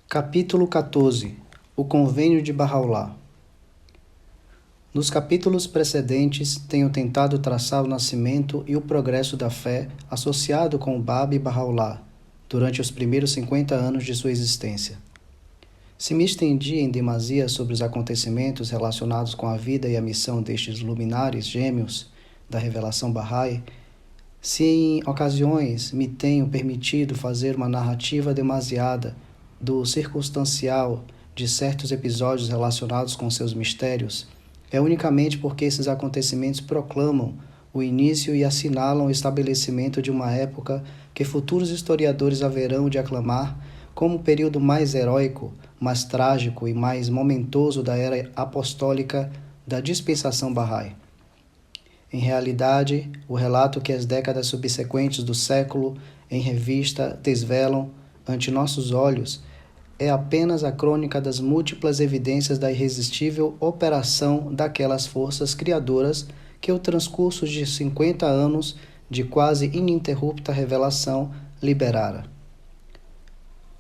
Capítulo 14. O Convênio de Bahá'u'lláh. Nos capítulos precedentes, tenho tentado traçar o nascimento e o progresso da fé associado com o Bab Bahá'u'lláh durante os primeiros 50 anos de sua existência. Se me estendi em demasia sobre os acontecimentos relacionados com a vida e a missão destes luminares gêmeos da revelação Bahá'í, se em ocasiões me tenho permitido fazer uma narrativa demasiada do circunstancial de certos episódios relacionados com seus mistérios, é unicamente porque esses acontecimentos proclamam o início e assinalam o estabelecimento de uma época que futuros historiadores haverão de aclamar como o período mais heróico, mais trágico e mais momentoso da era apostólica da dispensação Bahá'í. Em realidade, o relato que as décadas subsequentes do século em revista desvelam ante nossos olhos é apenas a crônica das múltiplas evidências da irresistível operação daquelas forças criadoras que o transcurso de 50 anos de quase ininterrupta revelação liberara.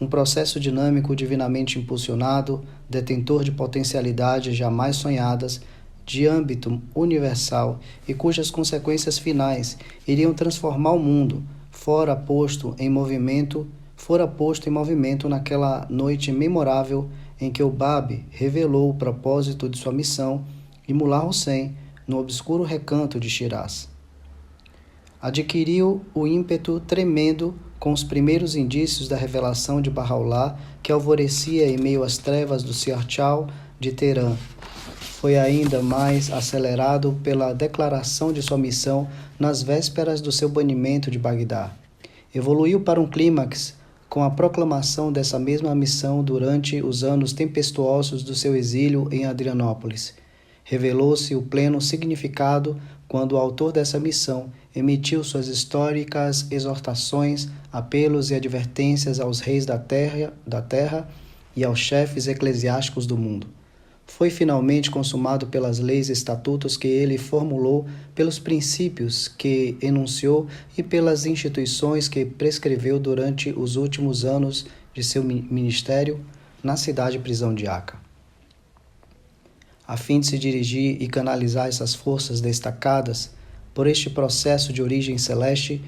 Um processo dinâmico divinamente impulsionado, detentor de potencialidades jamais sonhadas, de âmbito universal e cujas consequências finais iriam transformar o mundo, fora posto em movimento naquela noite memorável em que o Bab revelou o propósito de sua missão e Mullah Hussein no obscuro recanto de Shiraz. Adquiriu o ímpeto tremendo com os primeiros indícios da revelação de Bahá'u'lláh que alvorecia em meio às trevas do Siarchal de Teherã. Foi ainda mais acelerado pela declaração de sua missão nas vésperas do seu banimento de Bagdá. Evoluiu para um clímax com a proclamação dessa mesma missão durante os anos tempestuosos do seu exílio em Adrianópolis. Revelou-se o pleno significado quando o autor dessa missão emitiu suas históricas exortações, apelos e advertências aos reis da terra e aos chefes eclesiásticos do mundo. Foi finalmente consumado pelas leis e estatutos que ele formulou, pelos princípios que enunciou e pelas instituições que prescreveu durante os últimos anos de seu ministério na cidade-prisão de Aca. A fim de se dirigir e canalizar essas forças destacadas por este processo de origem celeste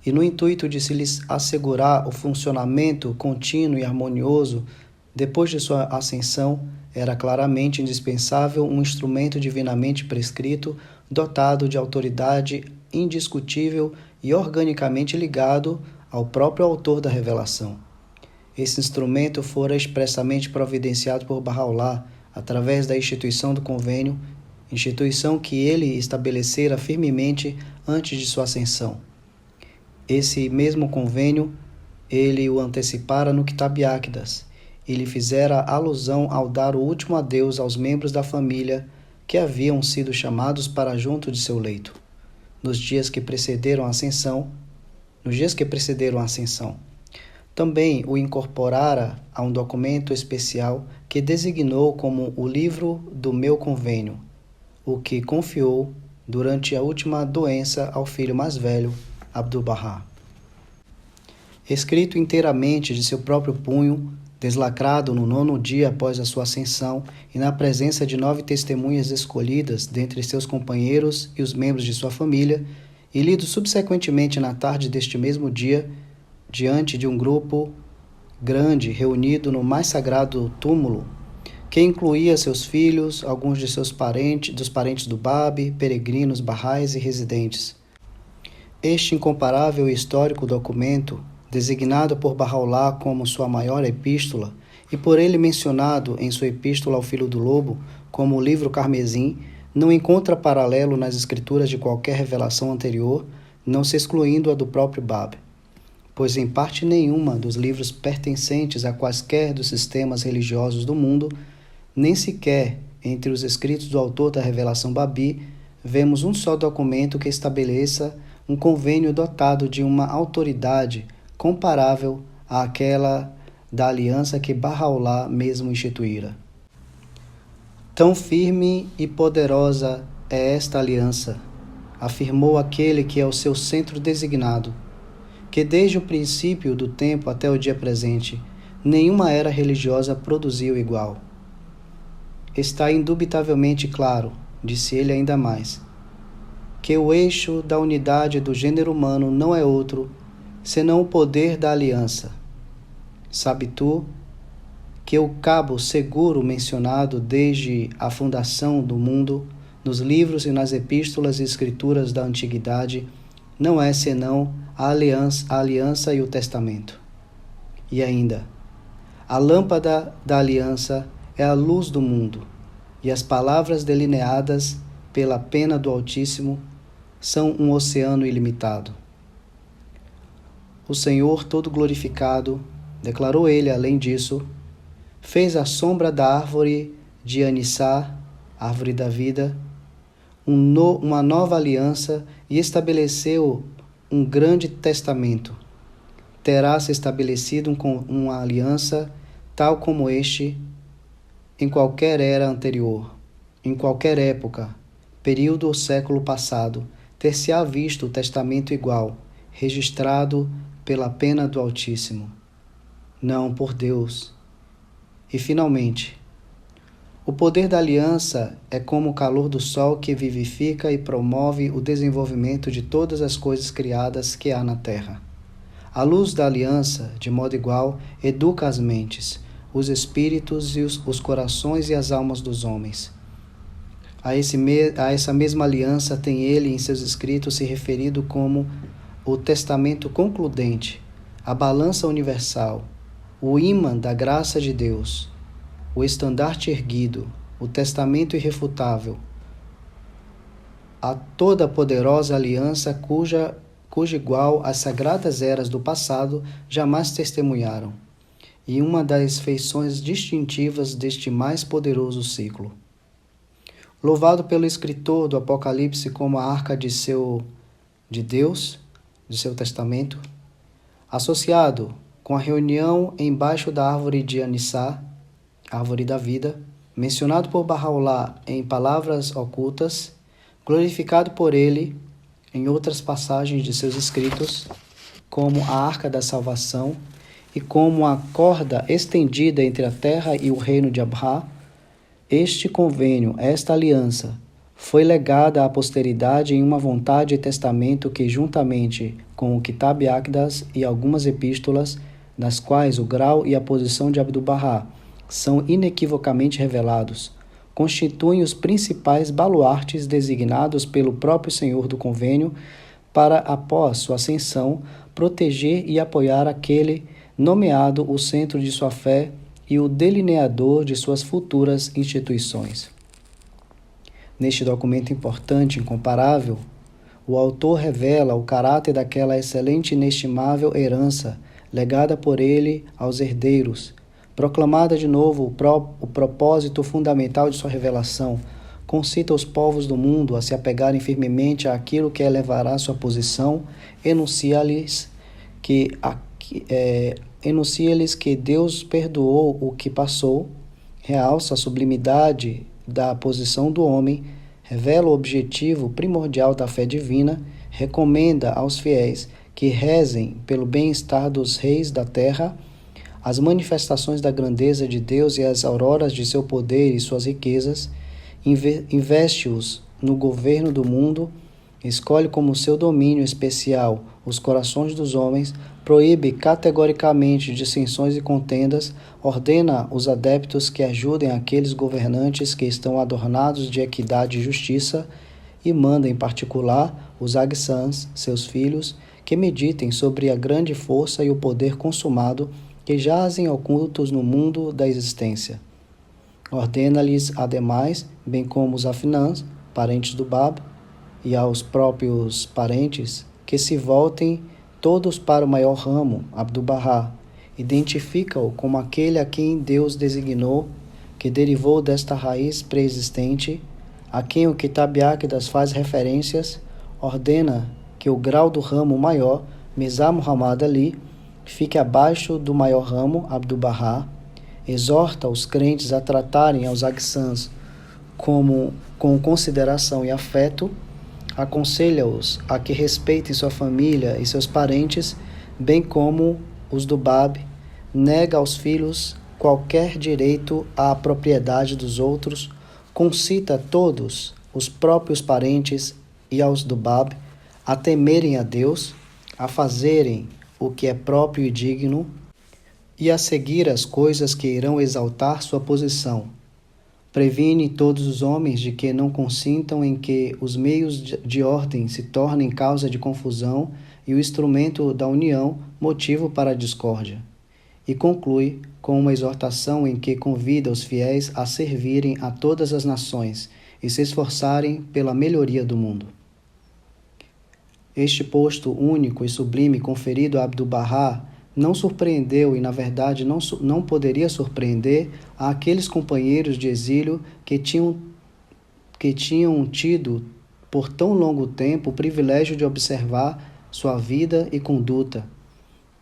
e no intuito de se lhes assegurar o funcionamento contínuo e harmonioso depois de sua ascensão, era claramente indispensável um instrumento divinamente prescrito, dotado de autoridade indiscutível e organicamente ligado ao próprio autor da revelação. Esse instrumento fora expressamente providenciado por Bahá'u'lláh através da instituição do convênio, instituição que ele estabelecera firmemente antes de sua ascensão. Esse mesmo convênio, ele o antecipara no Kitab Aqdas, e lhe fizera alusão ao dar o último adeus aos membros da família que haviam sido chamados para junto de seu leito, nos dias que precederam a ascensão. Também o incorporara a um documento especial que designou como o livro do meu convênio, o que confiou durante a última doença ao filho mais velho, Abdu'l-Bahá. Escrito inteiramente de seu próprio punho, deslacrado no 9º dia após a sua ascensão e na presença de 9 testemunhas escolhidas dentre seus companheiros e os membros de sua família, e lido subsequentemente na tarde deste mesmo dia, diante de um grupo grande reunido no mais sagrado túmulo, que incluía seus filhos, alguns de seus dos parentes do Bab, peregrinos, barrais e residentes. Este incomparável e histórico documento, designado por Bahá'u'lláh como sua maior epístola, e por ele mencionado em sua epístola ao Filho do Lobo como o livro carmesim, não encontra paralelo nas escrituras de qualquer revelação anterior, não se excluindo a do próprio Bab, pois em parte nenhuma dos livros pertencentes a quaisquer dos sistemas religiosos do mundo, nem sequer entre os escritos do autor da revelação Babi, vemos um só documento que estabeleça um convênio dotado de uma autoridade comparável àquela da aliança que Bahá'u'lláh mesmo instituíra. Tão firme e poderosa é esta aliança, afirmou aquele que é o seu centro designado, que desde o princípio do tempo até o dia presente Nenhuma era religiosa produziu igual. Está indubitavelmente claro, disse ele ainda mais, que o eixo da unidade do gênero humano não é outro senão o poder da aliança. Sabe tu que o cabo seguro mencionado desde a fundação do mundo, nos livros e nas epístolas e escrituras da antiguidade, não é senão a aliança e o testamento. E ainda, a lâmpada da aliança é a luz do mundo, e as palavras delineadas pela pena do Altíssimo são um oceano ilimitado. O Senhor todo glorificado, declarou ele além disso, fez a sombra da árvore de Anissá, árvore da vida, uma nova aliança e estabeleceu um grande testamento. Terá se estabelecido uma aliança tal como este em qualquer era anterior, em qualquer época, período ou século passado, ter-se-á visto o testamento igual, registrado pela pena do Altíssimo. Não, por Deus. E finalmente, o poder da aliança é como o calor do sol que vivifica e promove o desenvolvimento de todas as coisas criadas que há na terra. A luz da aliança, de modo igual, educa as mentes, os espíritos e os corações e as almas dos homens. A essa mesma aliança tem ele em seus escritos se referido como o testamento concludente, a balança universal, o ímã da graça de Deus, o estandarte erguido, o testamento irrefutável, a toda poderosa aliança cuja igual as sagradas eras do passado jamais testemunharam, e uma das feições distintivas deste mais poderoso ciclo. Louvado pelo escritor do Apocalipse como a arca de Deus, de seu testamento, associado com a reunião embaixo da árvore de Anissá, árvore da vida, mencionado por Bahá'u'lláh em Palavras Ocultas, glorificado por ele em outras passagens de seus escritos, como a arca da salvação e como a corda estendida entre a terra e o reino de Abha, este convênio, esta aliança, foi legada à posteridade em uma vontade e testamento que, juntamente com o Kitab Aqdas e algumas epístolas, nas quais o grau e a posição de Abdu'l-Bahá são inequivocamente revelados, constituem os principais baluartes designados pelo próprio Senhor do Convênio para, após sua ascensão, proteger e apoiar aquele nomeado o centro de sua fé e o delineador de suas futuras instituições. Neste documento importante e incomparável, o autor revela o caráter daquela excelente e inestimável herança legada por ele aos herdeiros, proclamada de novo o propósito fundamental de sua revelação, concita os povos do mundo a se apegarem firmemente àquilo que elevará sua posição, enuncia-lhes que Deus perdoou o que passou, realça a sublimidade da posição do homem, revela o objetivo primordial da fé divina, recomenda aos fiéis que rezem pelo bem-estar dos reis da terra, as manifestações da grandeza de Deus e as auroras de seu poder e suas riquezas, investe-os no governo do mundo, escolhe como seu domínio especial os corações dos homens, proíbe categoricamente dissensões e contendas, ordena os adeptos que ajudem aqueles governantes que estão adornados de equidade e justiça, e manda em particular os Agsans, seus filhos, que meditem sobre a grande força e o poder consumado que jazem ocultos no mundo da existência. Ordena-lhes, ademais, bem como os Afnãs, parentes do Bab, e aos próprios parentes, que se voltem todos para o maior ramo, Abdu'l-Bahá, identifica-o como aquele a quem Deus designou, que derivou desta raiz pré-existente, a quem o Kitab Aqdas faz referências, ordena que o grau do ramo maior, Mirza Muhammad Ali, fique abaixo do maior ramo, Abdu'l-Bahá, exorta os crentes a tratarem aos Agsans com consideração e afeto, aconselha-os a que respeitem sua família e seus parentes, bem como os do Bab, nega aos filhos qualquer direito à propriedade dos outros, concita a todos, os próprios parentes e aos do Bab, a temerem a Deus, a fazerem o que é próprio e digno, e a seguir as coisas que irão exaltar sua posição. Previne todos os homens de que não consintam em que os meios de ordem se tornem causa de confusão e o instrumento da união motivo para a discórdia. E conclui com uma exortação em que convida os fiéis a servirem a todas as nações e se esforçarem pela melhoria do mundo. Este posto único e sublime conferido a Abdu'l-Bahá não surpreendeu e, na verdade, não poderia surpreender a aqueles companheiros de exílio que tinham tido por tão longo tempo o privilégio de observar sua vida e conduta,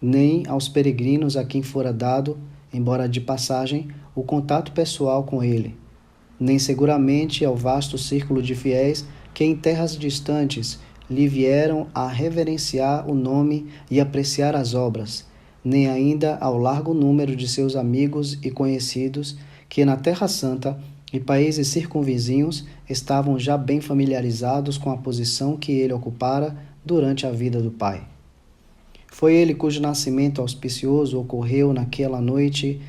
nem aos peregrinos a quem fora dado, embora de passagem, o contato pessoal com ele, nem seguramente ao vasto círculo de fiéis que em terras distantes lhe vieram a reverenciar o nome e apreciar as obras, nem ainda ao largo número de seus amigos e conhecidos que na Terra Santa e países circunvizinhos estavam já bem familiarizados com a posição que ele ocupara durante a vida do pai. Foi ele cujo nascimento auspicioso ocorreu naquela noite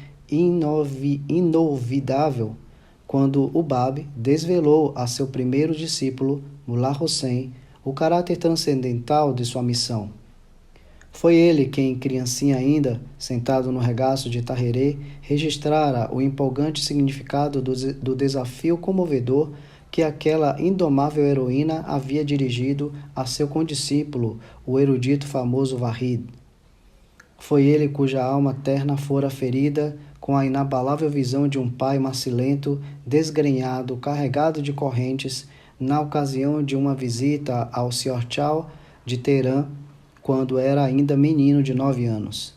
inolvidável, quando o Bab desvelou a seu primeiro discípulo, Mullah Hussein, o caráter transcendental de sua missão. Foi ele quem, criancinha ainda, sentado no regaço de Tahirih, registrara o empolgante significado do desafio comovedor que aquela indomável heroína havia dirigido a seu condiscípulo, o erudito famoso Wahid. Foi ele cuja alma terna fora ferida com a inabalável visão de um pai macilento, desgrenhado, carregado de correntes, na ocasião de uma visita ao Siorchal de Teherã, quando era ainda menino de 9 anos.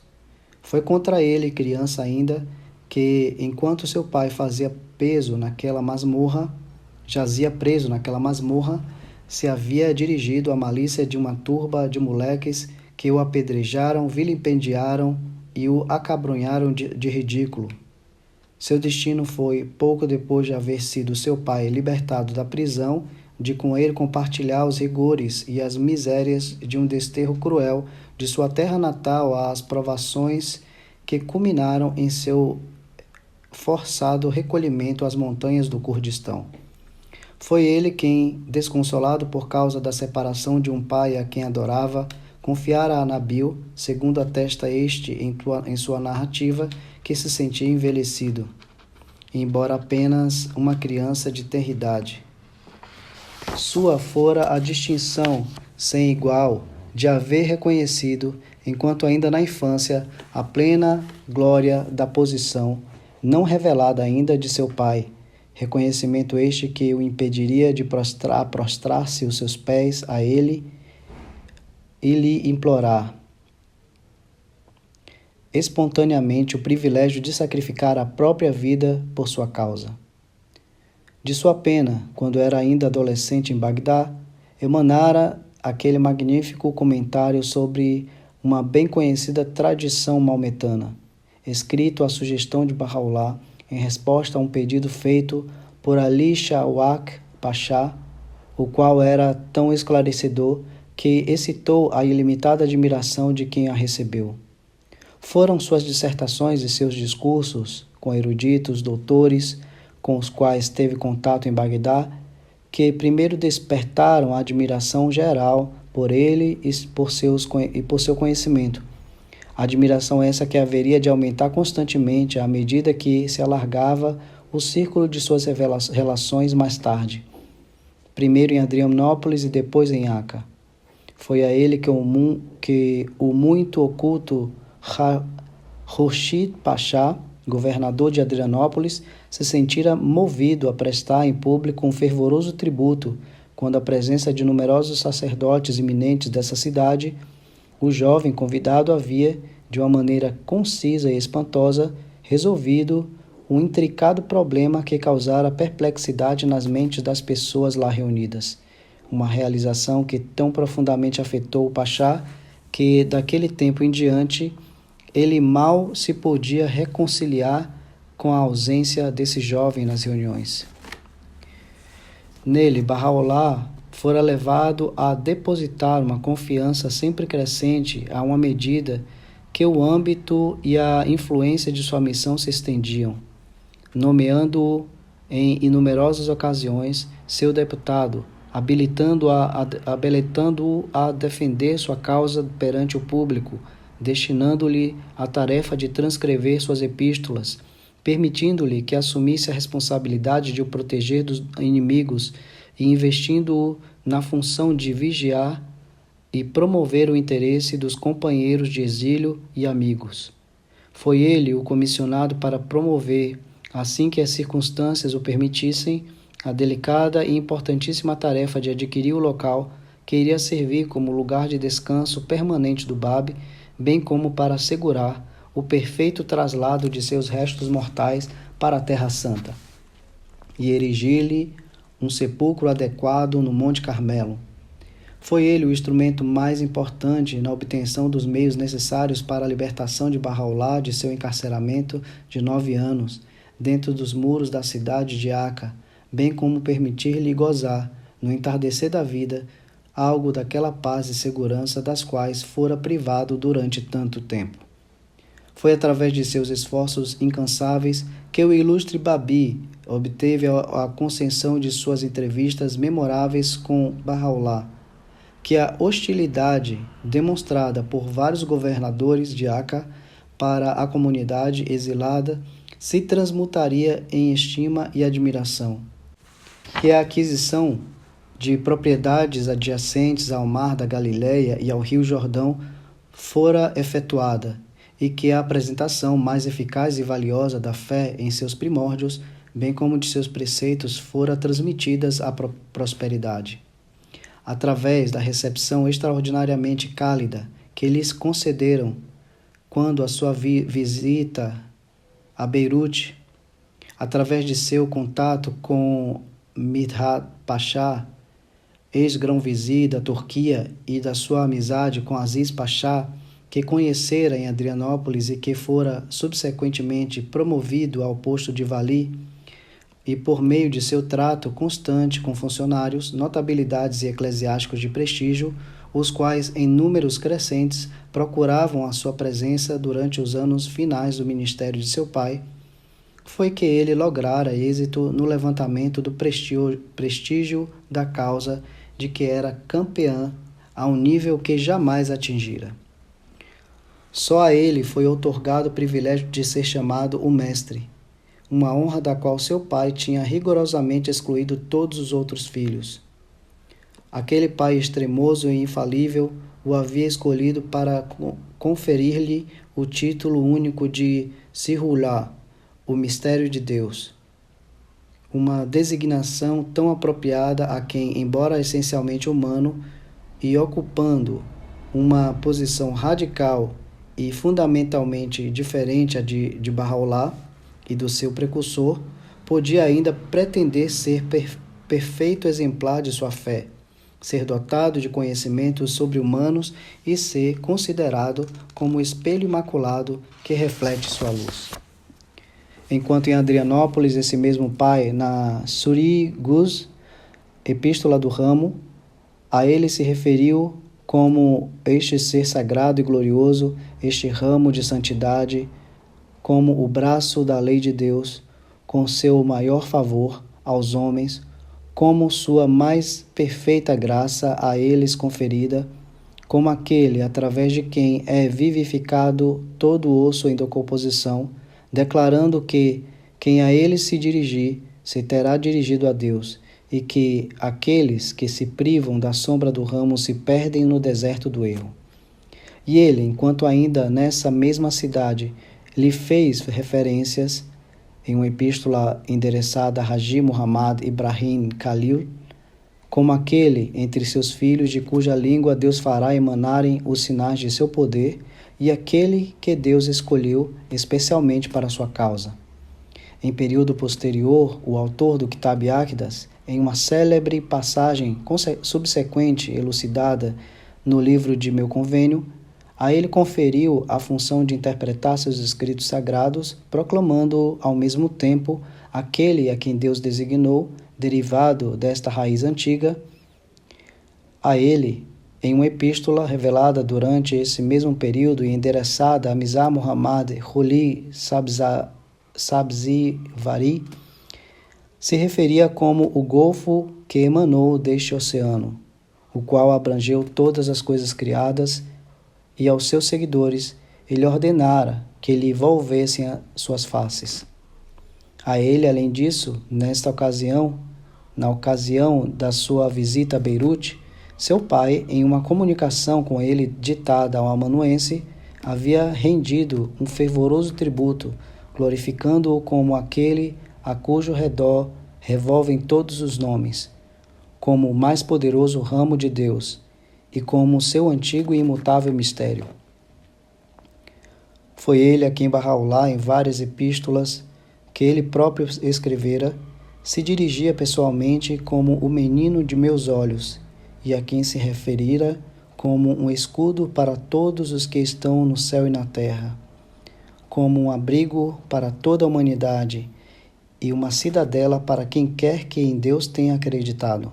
Foi contra ele, criança ainda, que, enquanto seu pai jazia preso naquela masmorra, se havia dirigido a malícia de uma turba de moleques que o apedrejaram, vilipendiaram e o acabrunharam de ridículo. Seu destino foi, pouco depois de haver sido seu pai libertado da prisão, de com ele compartilhar os rigores e as misérias de um desterro cruel de sua terra natal às provações que culminaram em seu forçado recolhimento às montanhas do Kurdistão. Foi ele quem, desconsolado por causa da separação de um pai a quem adorava, confiara a Nabil, segundo atesta este em sua narrativa, que se sentia envelhecido, embora apenas uma criança de tenra idade. Sua fora a distinção, sem igual, de haver reconhecido, enquanto ainda na infância, a plena glória da posição, não revelada ainda de seu pai, reconhecimento este que o impediria de prostrar-se os seus pés a ele e lhe implorar espontaneamente o privilégio de sacrificar a própria vida por sua causa. De sua pena, quando era ainda adolescente em Bagdá, emanara aquele magnífico comentário sobre uma bem conhecida tradição maometana, escrito à sugestão de Baha'u'lláh em resposta a um pedido feito por Ali Shawak Pasha, o qual era tão esclarecedor que excitou a ilimitada admiração de quem a recebeu. Foram suas dissertações e seus discursos com eruditos, doutores, com os quais teve contato em Bagdá, que primeiro despertaram a admiração geral por ele e por seu conhecimento. Admiração essa que haveria de aumentar constantemente à medida que se alargava o círculo de suas relações mais tarde, primeiro em Adrianópolis e depois em Aca. Foi a ele que o muito oculto Khurshid Pasha, governador de Adrianópolis, se sentira movido a prestar em público um fervoroso tributo, quando a presença de numerosos sacerdotes iminentes dessa cidade, o jovem convidado havia, de uma maneira concisa e espantosa, resolvido um intricado problema que causara perplexidade nas mentes das pessoas lá reunidas. Uma realização que tão profundamente afetou o Pachá que, daquele tempo em diante, Ele mal se podia reconciliar com a ausência desse jovem nas reuniões. Nele, Bahá'u'lláh fora levado a depositar uma confiança sempre crescente a uma medida que o âmbito e a influência de sua missão se estendiam, nomeando-o em inumerosas ocasiões seu deputado, habilitando-o a defender sua causa perante o público, destinando-lhe a tarefa de transcrever suas epístolas, permitindo-lhe que assumisse a responsabilidade de o proteger dos inimigos e investindo-o na função de vigiar e promover o interesse dos companheiros de exílio e amigos. Foi ele o comissionado para promover, assim que as circunstâncias o permitissem, a delicada e importantíssima tarefa de adquirir o local que iria servir como lugar de descanso permanente do Báb, bem como para assegurar o perfeito traslado de seus restos mortais para a Terra Santa, e erigir-lhe um sepulcro adequado no Monte Carmelo. Foi ele o instrumento mais importante na obtenção dos meios necessários para a libertação de Bahá'u'lláh de seu encarceramento de 9 anos, dentro dos muros da cidade de Aca, bem como permitir-lhe gozar, no entardecer da vida, algo daquela paz e segurança das quais fora privado durante tanto tempo. Foi através de seus esforços incansáveis que o ilustre Babi obteve a concessão de suas entrevistas memoráveis com Bahá'u'lláh, que a hostilidade demonstrada por vários governadores de Aca para a comunidade exilada se transmutaria em estima e admiração, que a aquisição de propriedades adjacentes ao mar da Galileia e ao rio Jordão fora efetuada, e que a apresentação mais eficaz e valiosa da fé em seus primórdios, bem como de seus preceitos, fora transmitidas à prosperidade, através da recepção extraordinariamente cálida que lhes concederam quando a sua visita a Beirute, através de seu contato com Midhat Pasha, ex-grão-vizir da Turquia, e da sua amizade com Aziz Pasha, que conhecera em Adrianópolis e que fora subsequentemente promovido ao posto de vali, e por meio de seu trato constante com funcionários, notabilidades e eclesiásticos de prestígio, os quais em números crescentes procuravam a sua presença durante os anos finais do ministério de seu pai, foi que ele lograra êxito no levantamento do prestígio da causa de que era campeão a um nível que jamais atingira. Só a ele foi outorgado o privilégio de ser chamado o Mestre, uma honra da qual seu pai tinha rigorosamente excluído todos os outros filhos. Aquele pai extremoso e infalível o havia escolhido para conferir-lhe o título único de Sirullah, o mistério de Deus. Uma designação tão apropriada a quem, embora essencialmente humano e ocupando uma posição radical e fundamentalmente diferente a de Bahá'u'lláh e do seu precursor, podia ainda pretender ser perfeito exemplar de sua fé, ser dotado de conhecimentos sobre-humanos e ser considerado como espelho imaculado que reflete sua luz. Enquanto em Adrianópolis, esse mesmo pai, na Suri Guz, Epístola do Ramo, a ele se referiu como este ser sagrado e glorioso, este ramo de santidade, como o braço da lei de Deus, com seu maior favor aos homens, como sua mais perfeita graça a eles conferida, como aquele através de quem é vivificado todo o osso em decomposição, declarando que quem a ele se dirigir se terá dirigido a Deus, e que aqueles que se privam da sombra do ramo se perdem no deserto do erro. E ele, enquanto ainda nessa mesma cidade, lhe fez referências em uma epístola endereçada a Haji Muhammad Ibrahim Khalil, como aquele entre seus filhos de cuja língua Deus fará emanarem os sinais de seu poder, e aquele que Deus escolheu especialmente para sua causa. Em período posterior, o autor do Kitab Aqdas, em uma célebre passagem subsequente elucidada no livro de Meu Convênio, A ele conferiu a função de interpretar seus escritos sagrados, proclamando ao mesmo tempo aquele a quem Deus designou, derivado desta raiz antiga. A ele, em uma epístola revelada durante esse mesmo período e endereçada a Mizar Muhammad Juli Sabzivari, se referia como o golfo que emanou deste oceano, o qual abrangeu todas as coisas criadas, e aos seus seguidores ele ordenara que lhe volvessem suas faces. A ele, além disso, na ocasião da sua visita a Beirute, seu pai, em uma comunicação com ele ditada ao amanuense, havia rendido um fervoroso tributo, glorificando-o como aquele a cujo redor revolvem todos os nomes, como o mais poderoso ramo de Deus, e como seu antigo e imutável mistério. Foi ele a quem Bahá'u'lláh, em várias epístolas que ele próprio escrevera, se dirigia pessoalmente como o menino de meus olhos, e a quem se referira como um escudo para todos os que estão no céu e na terra, como um abrigo para toda a humanidade e uma cidadela para quem quer que em Deus tenha acreditado.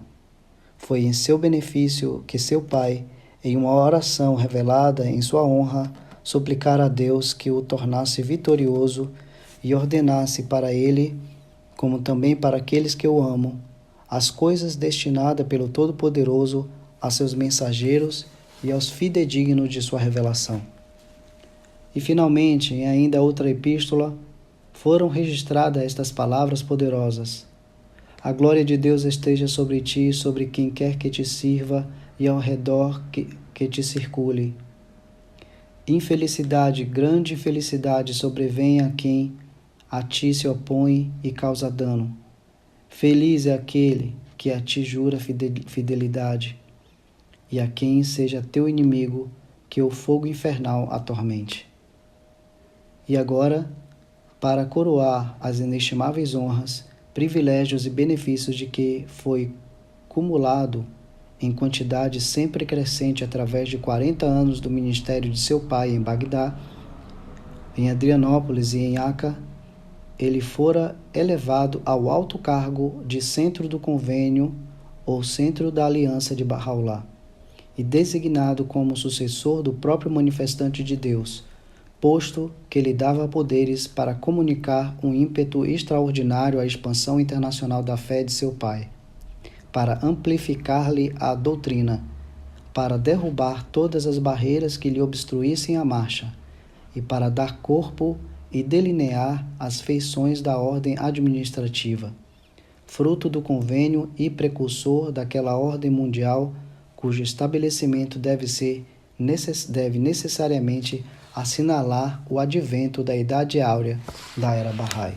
Foi em seu benefício que seu pai, em uma oração revelada em sua honra, suplicara a Deus que o tornasse vitorioso e ordenasse para ele, como também para aqueles que o amam, as coisas destinadas pelo Todo-Poderoso a seus mensageiros e aos fidedignos de sua revelação. E finalmente, em ainda outra epístola, foram registradas estas palavras poderosas: a glória de Deus esteja sobre ti e sobre quem quer que te sirva e ao redor que te circule. Infelicidade, grande felicidade sobrevém a quem a ti se opõe e causa dano. Feliz é aquele que a ti jura fidelidade, e a quem seja teu inimigo, que o fogo infernal atormente. E agora, para coroar as inestimáveis honras, privilégios e benefícios de que foi cumulado em quantidade sempre crescente através de 40 anos do ministério de seu pai em Bagdá, em Adrianópolis e em Aca, ele fora elevado ao alto cargo de centro do convênio ou centro da aliança de Bahá'u'lláh e designado como sucessor do próprio manifestante de Deus, posto que lhe dava poderes para comunicar um ímpeto extraordinário à expansão internacional da fé de seu pai, para amplificar-lhe a doutrina, para derrubar todas as barreiras que lhe obstruíssem a marcha, e para dar corpo e delinear as feições da ordem administrativa, fruto do convênio e precursor daquela ordem mundial cujo estabelecimento deve necessariamente assinalar o advento da Idade Áurea da Era Bahá'í.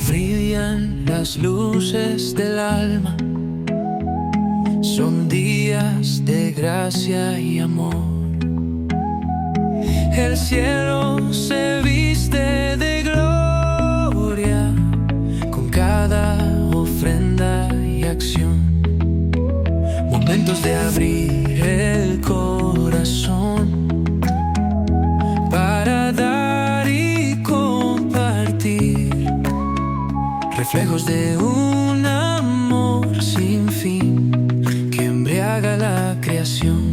Brillan las luces del alma, son días de gracia y amor. El cielo se viste de gloria con cada ofrenda y acción. Momentos de abrir el corazón para dar y compartir, reflejos de un amor sin fin que embriaga la creación.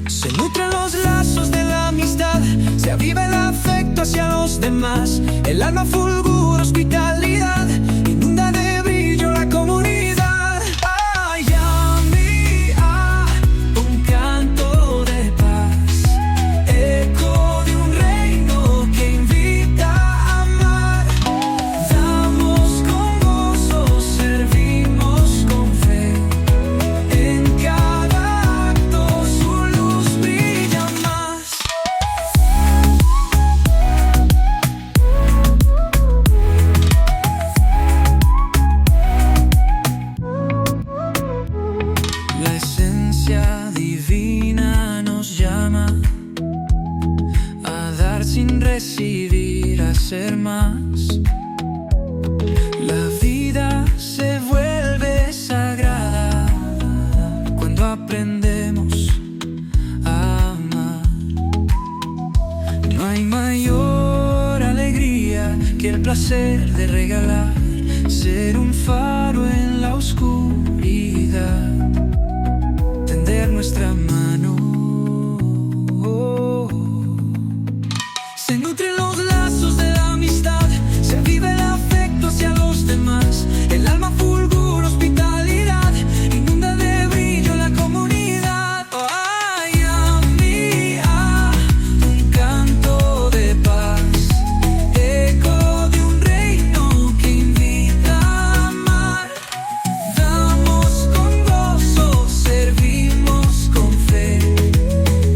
Se nutren los lazos de la amistad, se aviva el afecto hacia los demás, el alma fulgura hospitalidad, inunda de brillo la comunidad. Ay, Yamia, un canto de paz, eco de un reino que invita a amar. Damos con gozo, servimos con fe, en cada acto su luz brilla más. que el placer de regalar, ser un faro en la oscuridad, tender nuestra mano. Se nutren los lazos de la amistad, se aviva el afecto hacia los demás, el alma fulgura hospitalidad, inunda de brillo la comunidad. Ay, amiga, un canto de paz, eco de un reino que invita a amar. Damos con gozo, servimos con fe,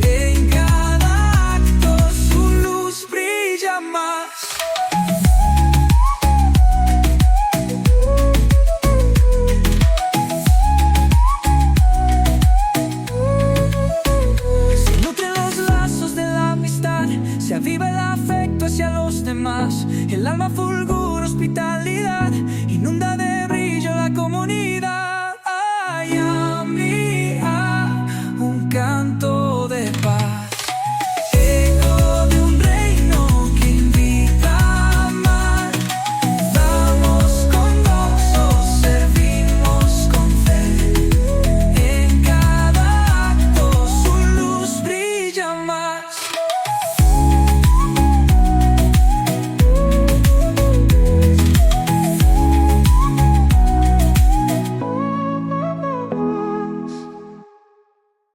en cada acto su luz brilla más. Se nutren los lazos de la amistad, se aviva el afecto hacia los demás, el alma fulgura hospitalidad, inunda de